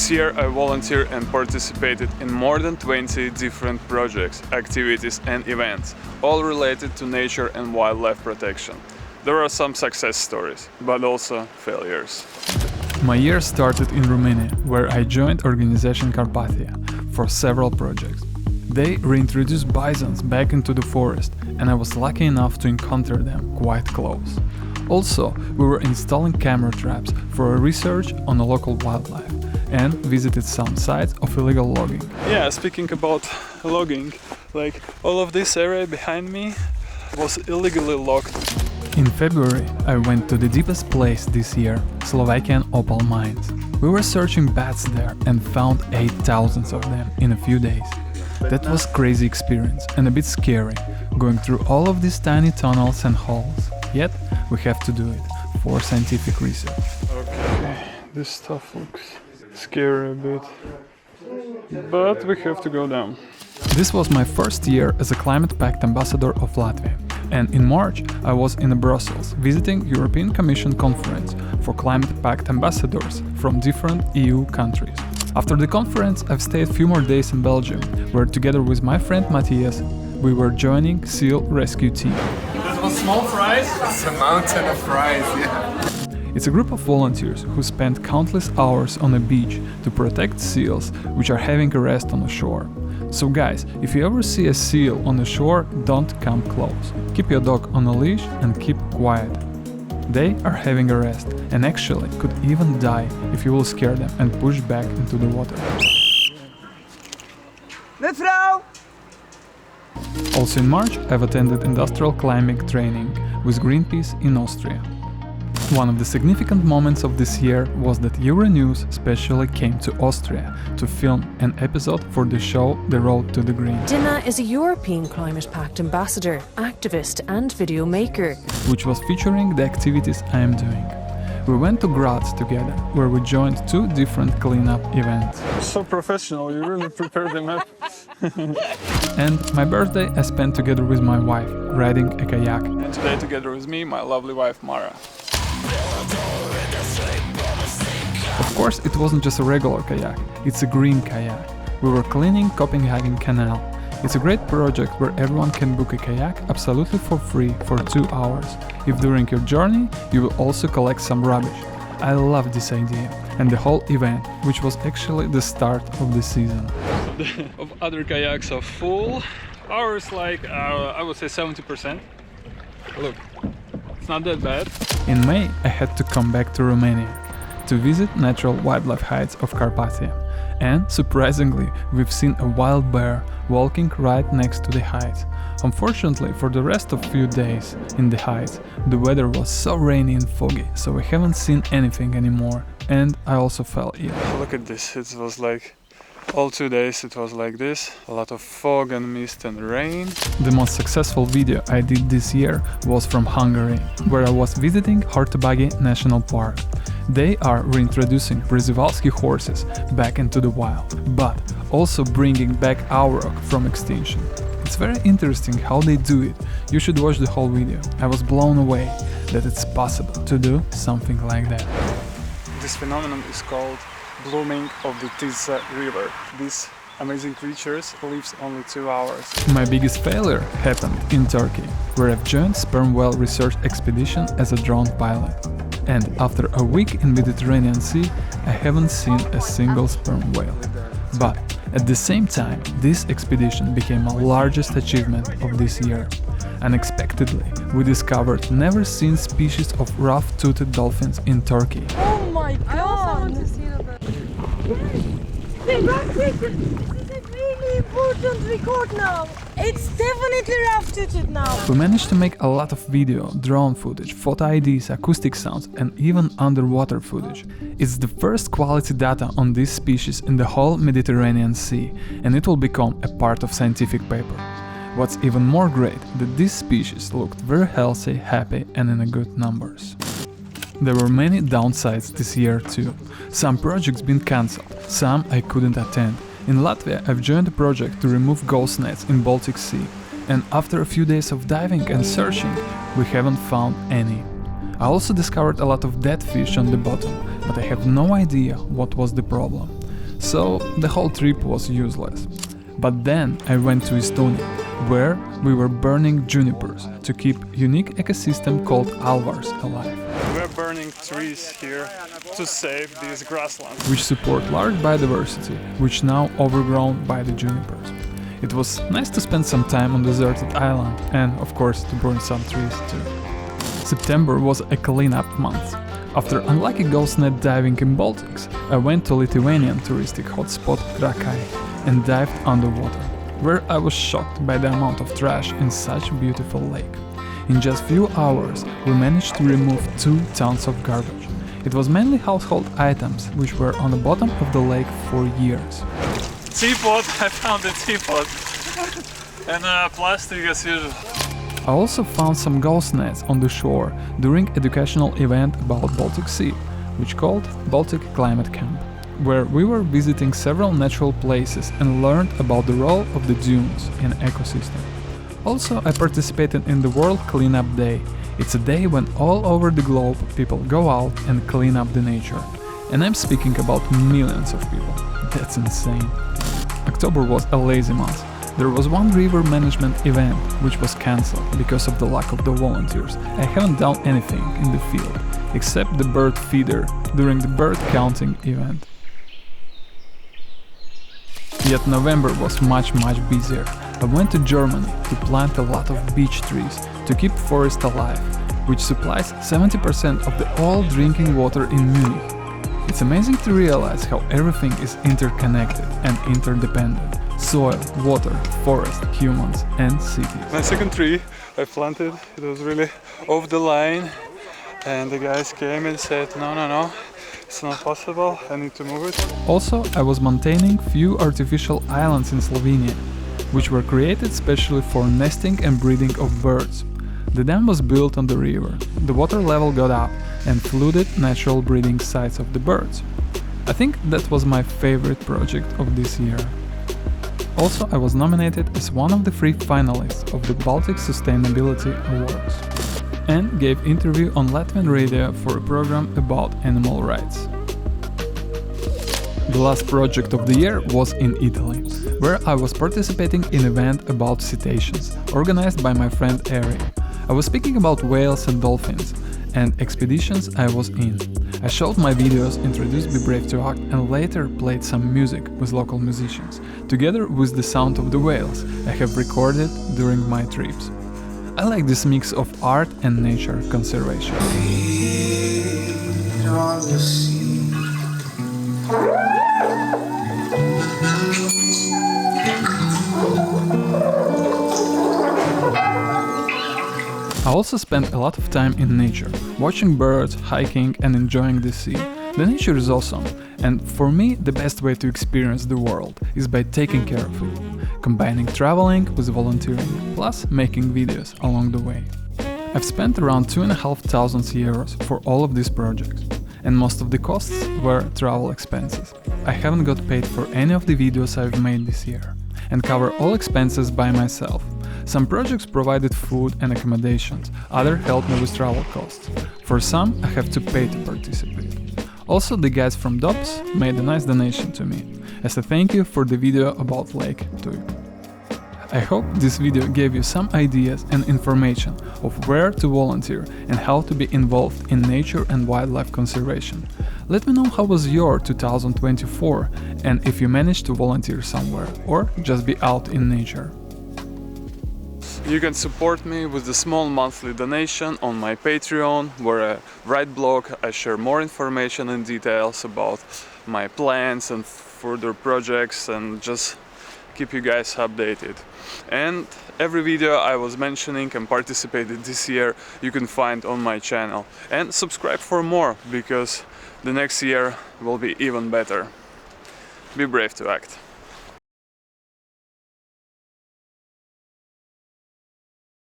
This year I volunteered and participated in more than 20 different projects, activities and events, all related to nature and wildlife protection. There are some success stories, but also failures. My year started in Romania, where I joined organization Carpathia for several projects. They reintroduced bisons back into the forest, and I was lucky enough to encounter them quite close. Also, we were installing camera traps for research on the local wildlife and visited some sites of illegal logging. Yeah, speaking about logging, like all of this area behind me was illegally logged. In February, I went to the deepest place this year, Slovakian opal mines. We were searching bats there and found 8,000 of them in a few days. That was a crazy experience and a bit scary, going through all of these tiny tunnels and holes. Yet, we have to do it for scientific research. Okay, this stuff looks scary a bit, but we have to go down. This was my first year as a Climate Pact ambassador of Latvia. And in March, I was in Brussels visiting European Commission conference for Climate Pact ambassadors from different EU countries. After the conference, I've stayed a few more days in Belgium, where together with my friend Matthias, we were joining seal rescue team. That was small fries? It's a mountain of fries, yeah. It's a group of volunteers who spend countless hours on a beach to protect seals which are having a rest on the shore. So guys, if you ever see a seal on the shore, don't come close. Keep your dog on a leash and keep quiet. They are having a rest and actually could even die if you will scare them and push back into the water. Mevrouw! Also in March, I've attended industrial climbing training with Greenpeace in Austria. One of the significant moments of this year was that Euronews specially came to Austria to film an episode for the show The Road to the Green. Dina is a European Climate Pact ambassador, activist and video maker, which was featuring the activities I am doing. We went to Graz together, where we joined 2 different cleanup events. So professional, you really prepared the map. And my birthday I spent together with my wife, riding a kayak. And today together with me, my lovely wife Mara. Of course, it wasn't just a regular kayak, it's a green kayak. We were cleaning Copenhagen Canal. It's a great project where everyone can book a kayak absolutely for free for 2 hours. If during your journey you will also collect some rubbish. I love this idea and the whole event, which was actually the start of the season. Of other kayaks are full. Ours like, I would say 70%. Look, it's not that bad. In May, I had to come back to Romania to visit natural wildlife heights of Carpathia. And surprisingly, we've seen a wild bear walking right next to the heights. Unfortunately, for the rest of few days in the heights, the weather was so rainy and foggy, so we haven't seen anything anymore, and I also fell ill. Look at this, it was like all 2 days it was like this, a lot of fog and mist and rain. The most successful video I did this year was from Hungary, where I was visiting Hortobágy National Park. They are reintroducing Przewalski horses back into the wild, but also bringing back auroch from extinction. It's very interesting how they do it. You should watch the whole video. I was blown away that it's possible to do something like that. This phenomenon is called blooming of the Tisza River. These amazing creatures lives only 2 hours. My biggest failure happened in Turkey, where I've joined sperm whale research expedition as a drone pilot. And after a week in Mediterranean Sea, I haven't seen a single sperm whale. But at the same time, this expedition became my largest achievement of this year. Unexpectedly, we discovered never-seen species of rough-toothed dolphins in Turkey. Oh my god! I also want to see that. This is a really important record now. It's definitely rough-toothed now. We managed to make a lot of video, drone footage, photo IDs, acoustic sounds and even underwater footage. It's the first quality data on this species in the whole Mediterranean Sea, and it will become a part of scientific paper. What's even more great, that this species looked very healthy, happy and in a good numbers. There were many downsides this year too. Some projects been cancelled, some I couldn't attend. In Latvia, I've joined a project to remove ghost nets in Baltic Sea, and after a few days of diving and searching, we haven't found any. I also discovered a lot of dead fish on the bottom, but I have no idea what was the problem. so the whole trip was useless. But then I went to Estonia, where we were burning junipers to keep unique ecosystem called alvars alive. We're burning trees here to save these grasslands, which support large biodiversity, which now overgrown by the junipers. It was nice to spend some time on deserted island and, of course, to burn some trees too. September was a cleanup month. After unlucky ghost net diving in Baltics, I went to Lithuanian touristic hotspot Trakai and dived underwater, where I was shocked by the amount of trash in such a beautiful lake. In just few hours, we managed to remove 2 tons of garbage. It was mainly household items, which were on the bottom of the lake for years. teapot. I found a teapot and plastic as usual. I also found some ghost nets on the shore during educational event about Baltic Sea, which called Baltic Climate Camp, where we were visiting several natural places and learned about the role of the dunes in ecosystem. Also, I participated in the World Cleanup Day. It's a day when all over the globe people go out and clean up the nature. And I'm speaking about millions of people. That's insane. October was a lazy month. There was one river management event which was cancelled because of the lack of the volunteers. I haven't done anything in the field, except the bird feeder during the bird counting event. Yet November was much busier. I went to Germany to plant a lot of beech trees to keep forest alive, which supplies 70% of the all drinking water in Munich. It's amazing to realize how everything is interconnected and interdependent. Soil, water, forest, humans and cities. My second tree I planted, it was really off the line, and the guys came and said no, it's not possible, I need to move it. Also, I was maintaining few artificial islands in Slovenia, which were created specially for nesting and breeding of birds. The dam was built on the river, the water level got up and flooded natural breeding sites of the birds. I think that was my favorite project of this year. Also, I was nominated as one of the 3 finalists of the Baltic Sustainability Awards and gave interview on Latvian radio for a program about animal rights. The last project of the year was in Italy, where I was participating in an event about cetaceans, organized by my friend Ari. I was speaking about whales and dolphins, and expeditions I was in. I showed my videos, introduced Be Brave to Act, and later played some music with local musicians, together with the sound of the whales I have recorded during my trips. I like this mix of art and nature conservation. I also spent a lot of time in nature, watching birds, hiking and enjoying the sea. The nature is awesome, and for me the best way to experience the world is by taking care of it, combining traveling with volunteering, plus making videos along the way. I've spent around 2,500 euros for all of these projects, and most of the costs were travel expenses. I haven't got paid for any of the videos I've made this year, and cover all expenses by myself. Some projects provided food and accommodations, others helped me with travel costs. For some, I have to pay to participate. Also, the guys from DOPS made a nice donation to me, as a thank you for the video about Lake Tui. I hope this video gave you some ideas and information of where to volunteer and how to be involved in nature and wildlife conservation. Let me know how was your 2024 and if you managed to volunteer somewhere or just be out in nature. You can support me with a small monthly donation on my Patreon, where I write blog, I share more information and details about my plans and further projects and just keep you guys updated. And every video I was mentioning and participated this year you can find on my channel. And subscribe for more, because the next year will be even better. Be brave to act.